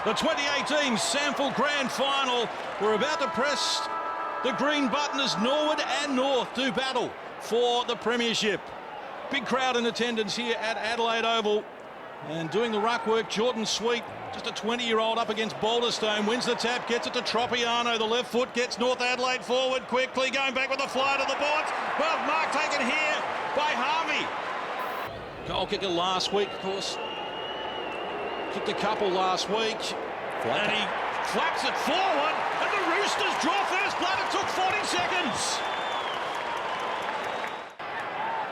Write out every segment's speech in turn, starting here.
The 2018 SANFL Grand Final. We're about to press the green button as Norwood and North do battle for the premiership. Big crowd in attendance here at Adelaide Oval. And doing the ruck work, Jordan Sweet, just a 20-year-old up against Boulderstone, wins the tap, gets it to Tropiano. The left foot gets North Adelaide forward quickly, going back with a fly to the boards. Well, mark taken here by Harvey. Goal kicker last week, of course. Kicked a couple last week. And he flaps it forward, and the Roosters draw first blood. It took 40 seconds.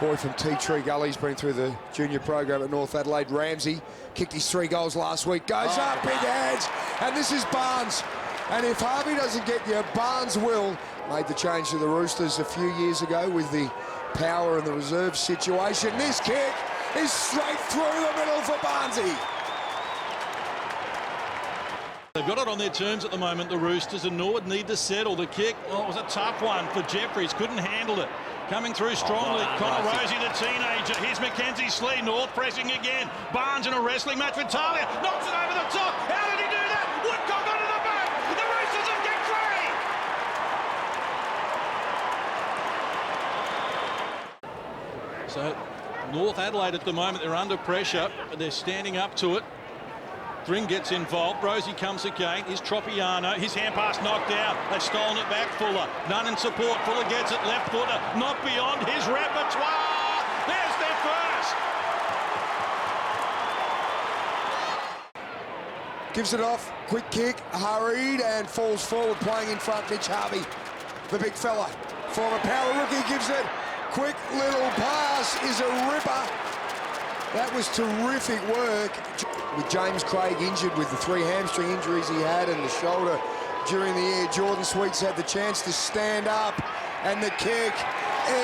Boy from Tea Tree Gully's been through the junior program at North Adelaide. Ramsey kicked his 3 goals last week. Goes up, big hands, and this is Barnes. And if Harvey doesn't get you, Barnes will. Made the change to the Roosters a few years ago with the power and the reserve situation. This kick is straight through the middle for Barnesy. They've got it on their terms at the moment, the Roosters, and Norwood need to settle. The kick, well, it was a tough one for Jeffries, couldn't handle it. Coming through strongly, Connor Rosie, the teenager. Here's Mackenzie Slee, North pressing again. Barnes in a wrestling match with Talia, knocks it over the top. How did he do that? Woodcock onto the back. The Roosters have kicked 3. So North Adelaide at the moment, they're under pressure, but they're standing up to it. Dring gets involved, Rosie comes again, here's Tropiano, his hand pass knocked out, they've stolen it back, Fuller, none in support, Fuller gets it, left footer, not beyond his repertoire, there's their first! Gives it off, quick kick, hurried and falls forward, playing in front, Mitch Harvey, the big fella, former power rookie, gives it, quick little pass is a ripper. That was terrific work. With James Craig injured with the 3 hamstring injuries he had and the shoulder during the year, Jordan Sweets had the chance to stand up, and the kick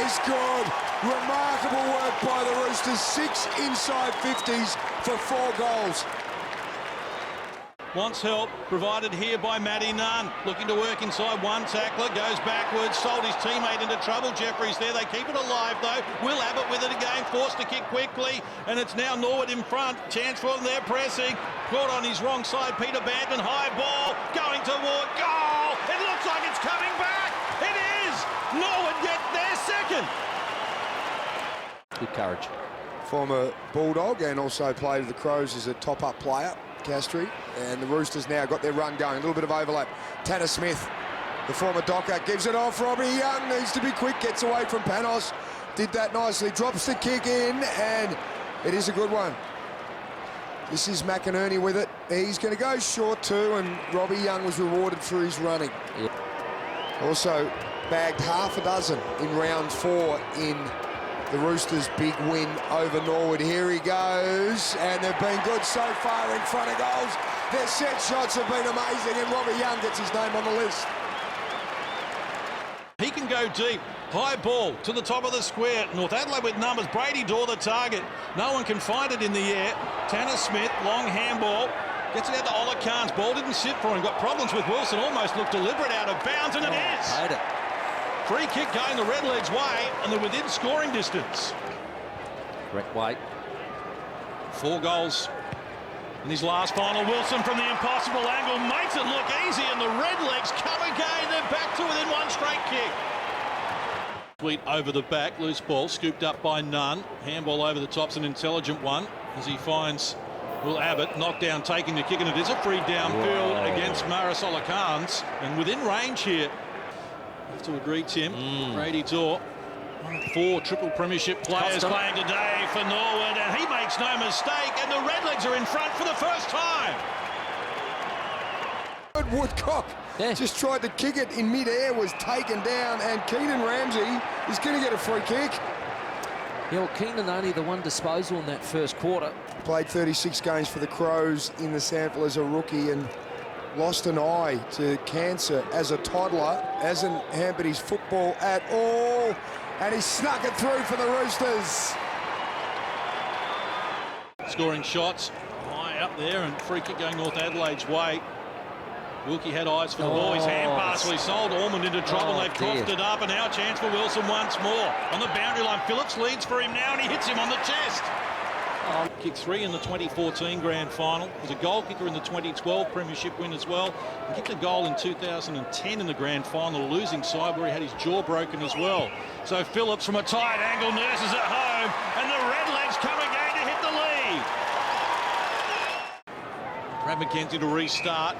is good. Remarkable work by the Roosters. 6 inside 50s for 4 goals. Wants help, provided here by Matty Nunn. Looking to work inside, one tackler, goes backwards, sold his teammate into trouble. Jeffries there, they keep it alive though. Will Abbott with it again, forced to kick quickly, and it's now Norwood in front. Chance for them, they're pressing. Caught on his wrong side, Peter Banton, high ball, going toward goal. It looks like it's coming back. It is! Norwood get their second. Good courage. Former Bulldog and also played with the Crows as a top-up player. Castry, and the Roosters now got their run going. A little bit of overlap. Tanner Smith, the former Docker, gives it off. Robbie Young needs to be quick, gets away from Panos. Did that nicely, drops the kick in, and it is a good one. This is McInerney with it. He's going to go short too, and Robbie Young was rewarded for his running. Yeah. Also bagged half a dozen in round 4 in the Roosters' big win over Norwood. Here he goes, and they've been good so far in front of goals. Their set shots have been amazing, and Robbie Young gets his name on the list. He can go deep. High ball to the top of the square. North Adelaide with numbers. Brady Dorr the target. No one can find it in the air. Tanner Smith, long handball. Gets it out to Ola Khan's. Ball didn't sit for him. Got problems with Wilson. Almost looked deliberate out of bounds, and it is. Hate it. Free kick going the Redlegs' way, and they're within scoring distance. Correct weight. 4 goals in his last final. Wilson from the impossible angle makes it look easy, and the Redlegs come again. They're back to within 1 straight kick. Sweet over the back, loose ball, scooped up by Nunn. Handball over the top's an intelligent one as he finds Will Abbott, knocked down, taking the kick, and it is a free downfield against Maris Olakans, and within range here. Have to agree, Tim. Brady Dorr, 4 triple premiership players playing today for Norwood, and he makes no mistake, and the Redlegs are in front for the first time. Woodcock just tried to kick it in mid-air, was taken down, and Keenan Ramsey is going to get a free kick. Yeah, well, Keenan only the 1 disposal in that first quarter. Played 36 games for the Crows in the SANFL as a rookie, and lost an eye to cancer as a toddler. Hasn't hampered his football at all, and he snuck it through for the Roosters. Scoring shots high up there, and free kick going North Adelaide's way. Wilkie had eyes for the ball. His hand pass, well, he sold Ormond into trouble. They've coughed it up, and now a chance for Wilson once more. On the boundary line, Phillips leads for him now, and he hits him on the chest. Kicked 3 in the 2014 grand final. Was a goal kicker in the 2012 premiership win as well. He kicked a goal in 2010 in the grand final, a losing side where he had his jaw broken as well. So Phillips from a tight angle nurses at home, and the Redlegs come again to hit the lead. Brad McKenzie to restart.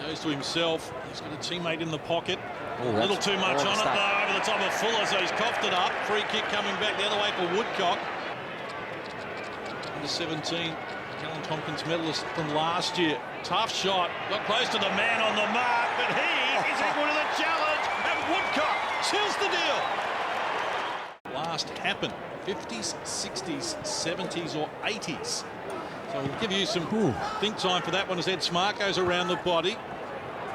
Goes to himself. He's got a teammate in the pocket. A little too much on it though, over the top of Fuller, so he's coughed it up. Free kick coming back the other way for Woodcock. Under 17, Callum Tompkins medalist from last year. Tough shot, got close to the man on the mark, but he is equal to the challenge, and Woodcock seals the deal. Last happened, 50s, 60s, 70s or 80s. So we'll give you some think time for that one as Ed Smart goes around the body.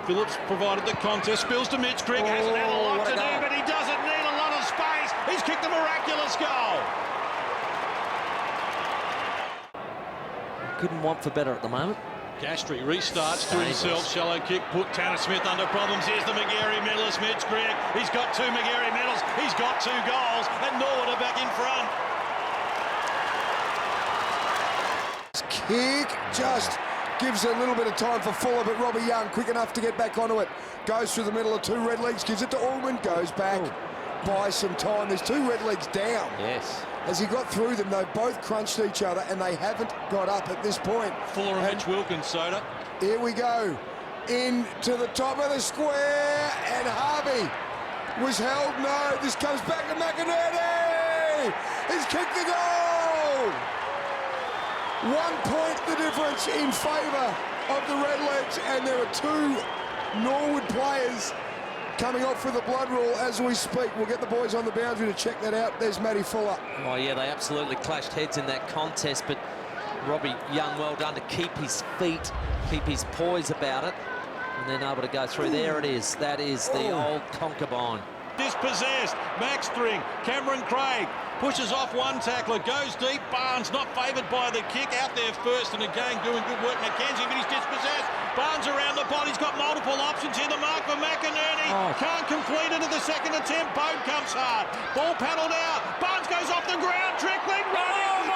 Phillips provided the contest, spills to Mitch Grigg, hasn't had a lot to do, but he doesn't need a lot of space. He's kicked a miraculous goal. Couldn't want for better at the moment. Castry restarts to himself, shallow kick, put Tanner Smith under problems. Here's the Magarey medalist, Mitch Grigg. He's got 2 Magarey medals, he's got 2 goals, and Norwood are back in front. Kick just gives a little bit of time for Fuller, but Robbie Young quick enough to get back onto it. Goes through the middle of 2 Redlegs, gives it to Allman, goes back, buys some time. There's 2 Redlegs down. Yes. As he got through them, they've both crunched each other, and they haven't got up at this point. Fuller and Mitch Wilkins, Soda. Here we go. Into the top of the square, and Harvey was held. No, this comes back to McInerney. He's kicked the goal. 1 point the difference in favour of the Redlegs, and there are 2 Norwood players coming off with a blood rule as we speak. We'll get the boys on the boundary to check that out. There's Matty Fuller. Oh yeah, they absolutely clashed heads in that contest, but Robbie Young, well done to keep his feet, keep his poise about it, and then able to go through. There it is. That is the old concubine. Dispossessed, Max String, Cameron Craig pushes off one tackler, goes deep. Barnes not favoured by the kick, out there first, and again doing good work. McKenzie, but he's dispossessed. Barnes around the body, he's got multiple options here. The mark for McInerney, can't complete it at the second attempt. Bode comes hard, ball paddled out. Barnes goes off the ground, trickling, running.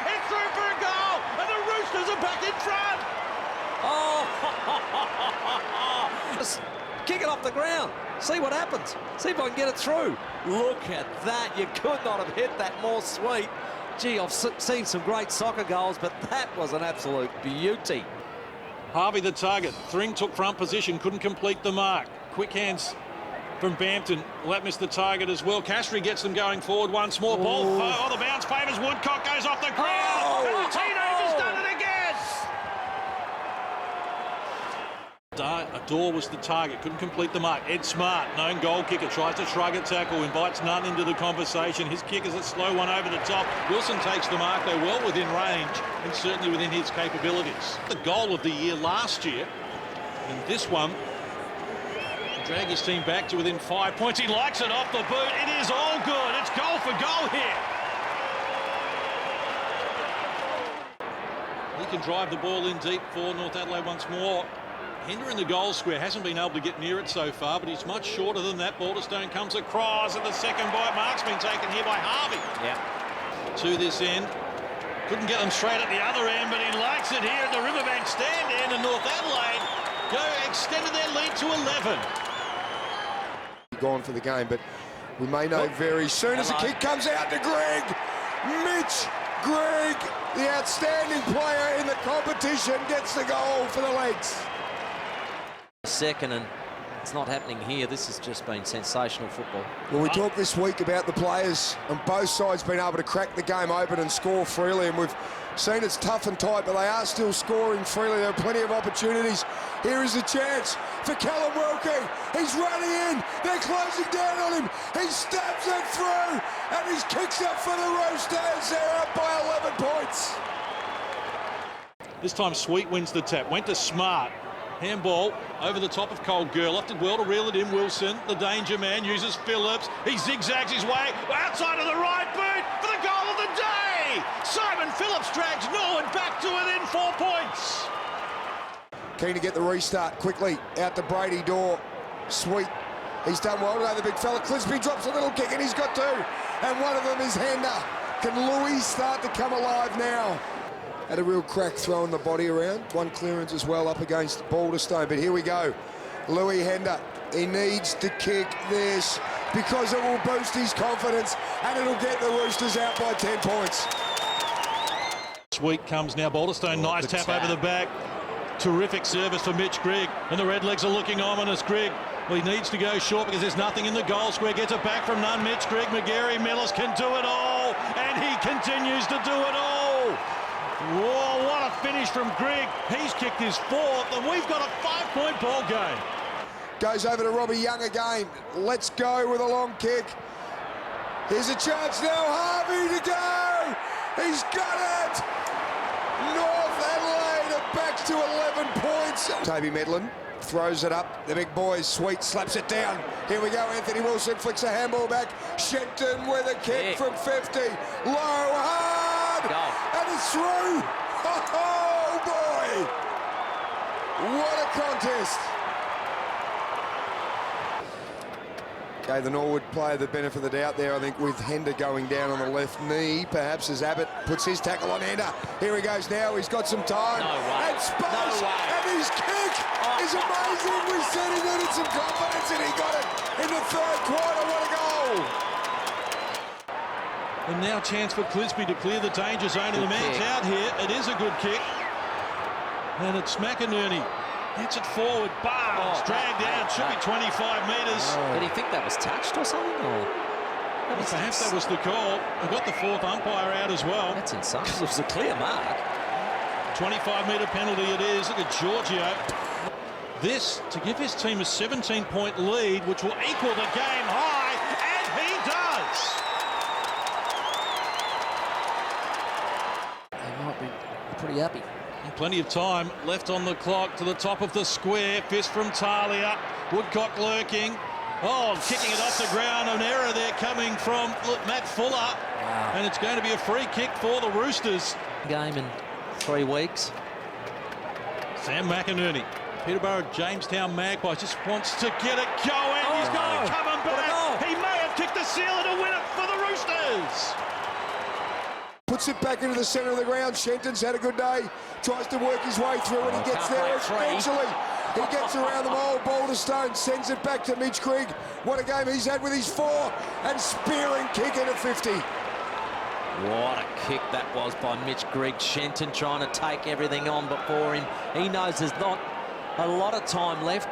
It's through for a goal, and the Roosters are back in front. Just kick it off the ground. See what happens. See if I can get it through. Look at that. You could not have hit that more sweet. Gee, I've seen some great soccer goals, but that was an absolute beauty. Harvey the target. Thring took front position, couldn't complete the mark. Quick hands from Bampton. Well, that missed the target as well. Castry gets them going forward once more. Ball, the bounce favours Woodcock, goes off the ground. And the teenager's done it again. Adore was the target, couldn't complete the mark. Ed Smart, known goal kicker, tries to shrug a tackle, invites none into the conversation. His kick is a slow one over the top. Wilson takes the mark, though, well within range and certainly within his capabilities. The goal of the year last year, and this one, drag his team back to within 5 points. He likes it off the boot. It is all good. It's goal for goal here. He can drive the ball in deep for North Adelaide once more. Hinder in the goal square, hasn't been able to get near it so far, but he's much shorter than that. Balderstone comes across, and the second bite mark's been taken here by Harvey. Yeah. To this end. Couldn't get them straight at the other end, but he likes it here at the Riverbank stand end, and North Adelaide extended their lead to 11. Gone for the game, but we may know very soon as the kick comes out to Grigg. Mitch Grigg, the outstanding player in the competition, gets the goal for the Legs. Second, and it's not happening here. This has just been sensational football. Well, we talked this week about the players on both sides being able to crack the game open and score freely, and we've seen it's tough and tight, but they are still scoring freely. There are plenty of opportunities. Here is a chance for Callum Wilkie. He's running in. They're closing down on him. He stabs it through, and he's kicks up for the Roosters. They're up by 11 points. This time Sweet wins the tap. Went to Smart. Handball over the top of Cole Gerloff. Did well to reel it in. Wilson, the danger man, uses Phillips. He zigzags his way outside of the right boot for the goal of the day. Simon Phillips drags Norwood back to within 4 points. Keen to get the restart quickly. Out to Brady Dorr. Sweet. He's done well today, the big fella. Clisby drops a little kick, and he's got two. And one of them is Hender. Can Louis start to come alive now? Had a real crack throwing the body around. One clearance as well up against Balderstone. But here we go. Louis Hender. He needs to kick this because it will boost his confidence and it'll get the Roosters out by 10 points. Sweet comes now. Balderstone, nice tap over the back. Terrific service for Mitch Grigg. And the Redlegs are looking ominous. Grigg, well, he needs to go short because there's nothing in the goal square. Gets it back from none. Mitch Grigg, McGarry, Millis can do it all. And he continues to do it all. Whoa, what a finish from Grigg. He's kicked his fourth, and we've got a 5-point ball game. Goes over to Robbie Young again. Let's go with a long kick. Here's a chance now. Harvey to go. He's got it. North Adelaide are back to 11 points. Toby Medlin throws it up. The big boys, Sweet slaps it down. Here we go. Anthony Wilson flicks a handball back. Shenton with a kick from 50. Low, hard. And it's through. Oh, boy. What a contest. Gave the Norwood player the benefit of the doubt there, I think, with Hender going down on the left knee, perhaps, as Abbott puts his tackle on Hender. Here he goes now. He's got some time. And space. And his kick is amazing. We said he needed some confidence, and he got it in the third quarter. What a goal. And now chance for Clisby to clear the danger zone, and the man's out here. It is a good kick. And it's McInerney. Hits it forward. Barnes dragged out. Should be 25 metres. Did he think that was touched or something? Or perhaps that was the call. We got the fourth umpire out as well. That's insane. It was a clear mark. 25-metre penalty it is. Look at Giorgio. This to give his team a 17-point lead, which will equal the game high, and he does. They might be pretty happy. And plenty of time left on the clock to the top of the square. Fist from Talia. Woodcock lurking. Oh, kicking it off the ground. An error there coming from Matt Fuller. Wow. And it's going to be a free kick for the Roosters. Game in 3 weeks. Sam McInerney. Peterborough Jamestown Magpies just wants to get it going. He's going to come and back. He may have kicked the sealer to win it for the Roosters. Puts it back into the centre of the ground. Shenton's had a good day. Tries to work his way through and he gets there eventually. He gets around the mole. Balderstone sends it back to Mitch Grigg. What a game he's had with his 4 and spearing kick in at 50. What a kick that was by Mitch Grigg. Shenton trying to take everything on before him. He knows there's not a lot of time left.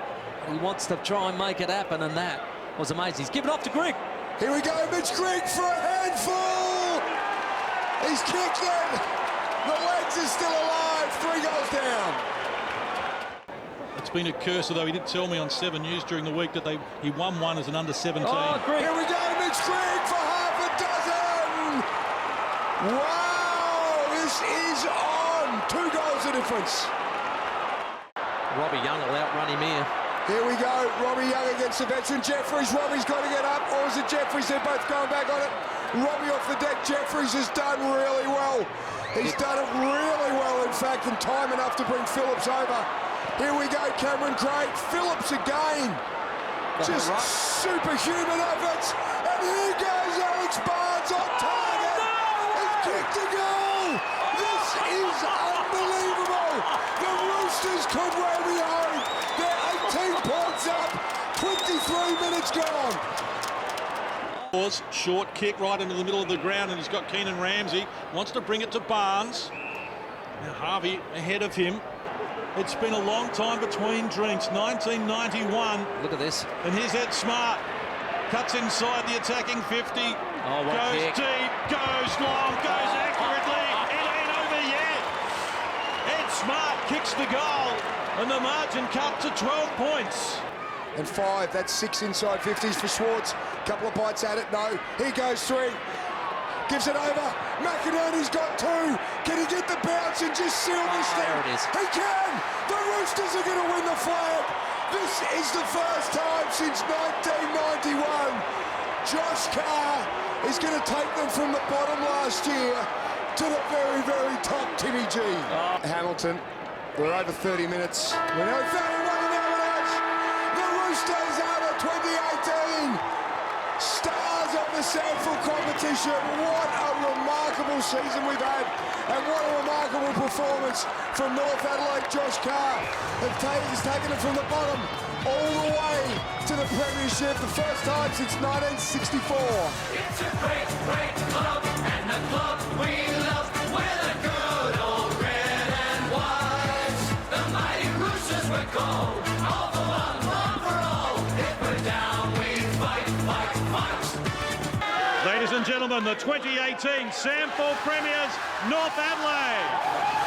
He wants to try and make it happen, and that was amazing. He's given off to Grigg. Here we go, Mitch Grigg for a handful. He's kicked it. The legs are still alive. 3 goals down. It's been a curse, although he did tell me on 7 News during the week that he won one as an under-17. Oh, here we go, Mitch Grigg for half a dozen. Wow, this is on. 2 goals of difference. Robbie Young will outrun him here. Here we go, Robbie Young against the veteran Jeffries. Robbie's got to get up, or is it Jeffries? They're both going back on it. Robbie off the deck. Jeffries has done really well. He's done it really well, in fact, and time enough to bring Phillips over. Here we go, Cameron Craig. Phillips again. Just superhuman efforts. And here goes Alex Barnes on target. He's kicked a goal. This is unbelievable. The Roosters could well be home. They're 18 points up. 23 minutes gone. Short kick right into the middle of the ground, and he's got Keenan Ramsey. Wants to bring it to Barnes. Now Harvey ahead of him. It's been a long time between drinks. 1991. Look at this. And here's Ed Smart. Cuts inside the attacking 50. Oh, what goes kick. Deep, goes long, goes accurately. It ain't over yet. Ed Smart kicks the goal, and the margin cut to 12 points. And 5, that's 6 inside 50s for Schwartz. Couple of bites at it, no. Here goes 3. Gives it over. McInerney's got 2. Can he get the bounce and just seal this thing? There it is. He can! The Roosters are going to win the flag. This is the first time since 1991. Josh Carr is going to take them from the bottom last year to the very, very top, Timmy G. Hamilton, we're over 30 minutes. We're now 31 in Roosters out of 2018. Stars winners of the SANFL competition. What a remarkable season we've had, and what a remarkable performance from North Adelaide. Josh Carr has taken it from the bottom all the way to the premiership, the first time since 1964. It's a great, great club, and the club we love. We're the good old red and whites. The mighty Roosters were gold. All for one for all. If we're down, we fight, fight, fight. Ladies and gentlemen, the 2018 SANFL Premiers, North Adelaide.